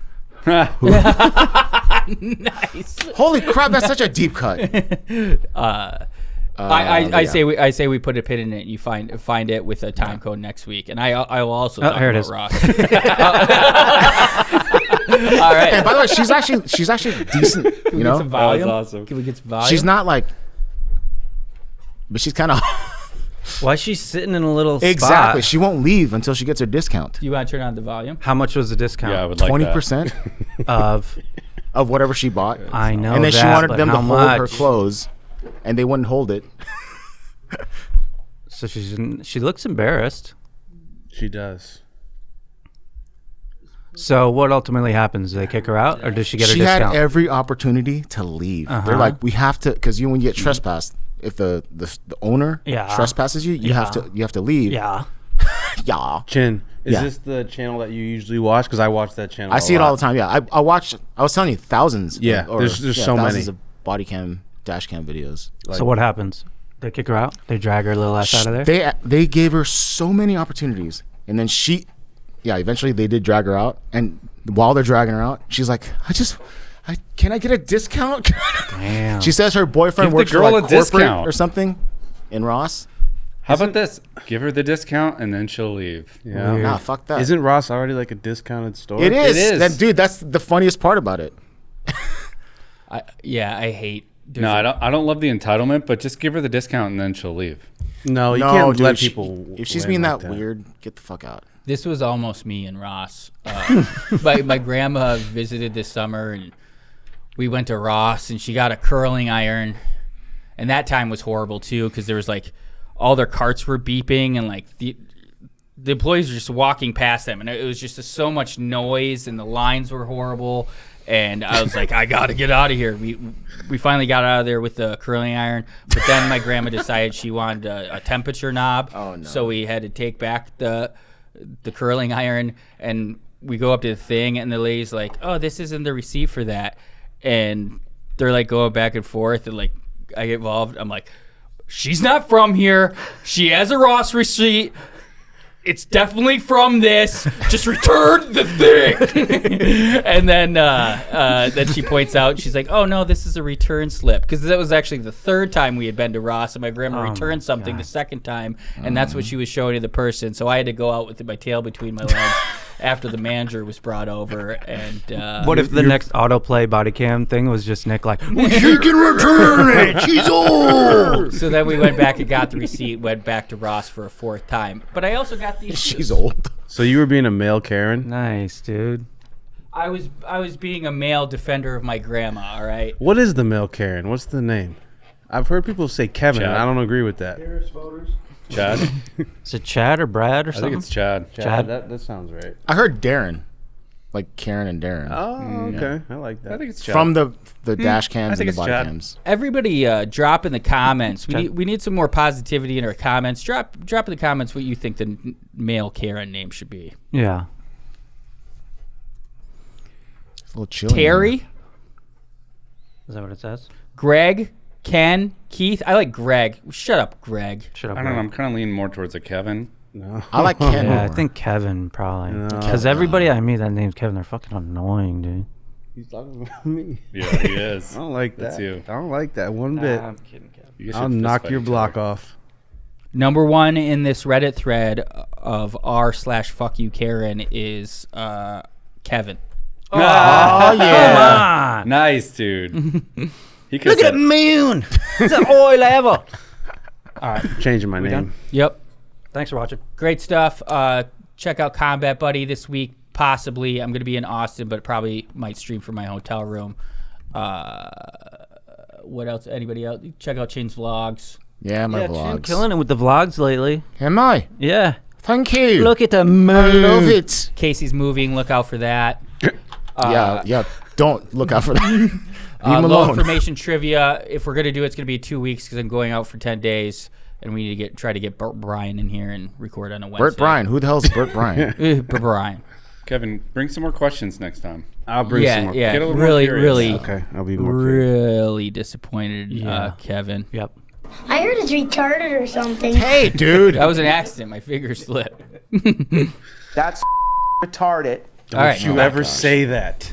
Nice. "Holy crap, that's such a deep cut." I yeah. say we put a pin in it. And you find it with a time code next week, and I will also talk here it about is. Ross. All right. And by the way, she's actually decent. You know, Some volume? That was awesome. Can we get some volume? she's not like, but she's kind of Why is she sitting in a little exactly. spot? She won't leave until she gets her discount. You want to turn on the volume? How much was the discount? Yeah, I would like 20% of of whatever she bought. I know And then that, she wanted but them to how hold her much? clothes, and they wouldn't hold it. So she looks embarrassed. She does. So what ultimately happens? Do they kick her out, or does she get her She discount? had every opportunity to leave. They're like, we have to, because when you get trespassed, if the owner Yeah. trespasses you, you have to leave. yeah. Yeah. Chin, is Yeah. this the channel that you usually watch? Because I watch that channel. I see it all the time. Yeah, I watch. I was telling you thousands. Yeah, there's so thousands many. of body cam, dash cam videos. So what happens? They kick her out. They drag her little ass out of there. They gave her so many opportunities, and then eventually they did drag her out. And while they're dragging her out, she's like, can I get a discount? Damn. She says her boyfriend Give the works for girl like a corporate discount. or something in Ross. How about this? Give her the discount and then she'll leave. Yeah. Weird. Nah, fuck that. Isn't Ross already like a discounted store? It is. It is. Dude, that's the funniest part about it. I hate. No, I don't love the entitlement, but just give her the discount and then she'll leave. No, you No, can't dude, let she- people. If she's win being like that weird, get the fuck out. This was almost me and Ross. My grandma visited this summer, and we went to Ross, and she got a curling iron, and that time was horrible too because there was like all their carts were beeping, and like the employees were just walking past them, and it was just so much noise, and the lines were horrible. And I was like, I gotta get out of here. We finally got out of there with the curling iron, but then my grandma decided she wanted a temperature knob. Oh, no. So we had to take back the curling iron, and we go up to the thing, and the lady's like, "Oh, this isn't the receipt for that," and they're like going back and forth, and like I get involved. I'm like, "She's not from here. She has a Ross receipt. It's definitely from this. Just return the thing." And then she points out, she's like, "Oh no, this is a return slip," because that was actually the third time we had been to Ross, and my grandma returned something the second time, and that's what she was showing to the person. So I had to go out with my tail between my legs after the manager was brought over. And What if the next autoplay body cam thing was just Nick like, She can return it. She's old. so then we went back and got the receipt, went back to Ross for a fourth time. But I also got these. She's old. So you were being a male Karen. nice, dude. I was being a male defender of my grandma. All right. What is the male Karen? What's the name? I've heard people say Kevin, and Chad. I don't agree with that. Chad? Is it Chad or Brad or I something? think it's Chad. Chad? That sounds right. I heard Darren, like Karen and Darren, Oh, okay. I like that. I think it's Chad. from the dash cams think and the it's body Chad. cams. Everybody, drop in the comments. Chad. We need some more positivity in our comments. Drop in the comments what you think the male Karen name should be. Yeah. It's a little chilly. Terry, Is that what it says? Greg, Ken, Keith. I like Greg. Shut up, Greg. Shut up. I don't know. Greg. I'm kind of leaning more towards a Kevin. No. I like Ken Yeah, I more. think Kevin probably. No. Because everybody I meet that name's Kevin, they're fucking annoying, dude. He's talking about me. Yeah, he is. I don't like That's that. you. I don't like that one bit. I'm kidding, Kevin. You guys I'll should fist knock fight your each block other. off. Number one in this Reddit thread of r/fuck you Karen is Kevin. Oh yeah. Come on. Nice, dude. He could Look at that moon. It's an eye level. All right. Changing my name. done? Yep. Thanks for watching. Great stuff. Check out Combat Buddy this week. Possibly. I'm going to be in Austin, but probably might stream from my hotel room. What else? Anybody else? Check out Chin's vlogs. Yeah, my Chin vlogs. killing it with the vlogs lately. Am I? Yeah. Thank you. Look at the I moon. love it. Casey's moving. Look out for that. Yeah. Don't look out for that. Leave him Low alone. information trivia. If we're gonna do it, it's gonna be 2 weeks because I'm going out for 10 days, and we need to try to get Bert Bryan in here and record on a Wednesday. Bert Bryan. Who the hell's Bert Bryan? Bert Bryan. Kevin, bring some more questions next time. I'll bring some more. Yeah. Get a little more Really, curious. really, Okay, I'll be more curious. really disappointed, Yeah. Kevin. Yep. I heard it's retarded or something. Hey, dude. That was an accident. My finger slipped. That's retarded. All right. Don't you ever say that.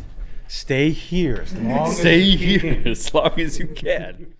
Stay here as long as Stay here as long as you can.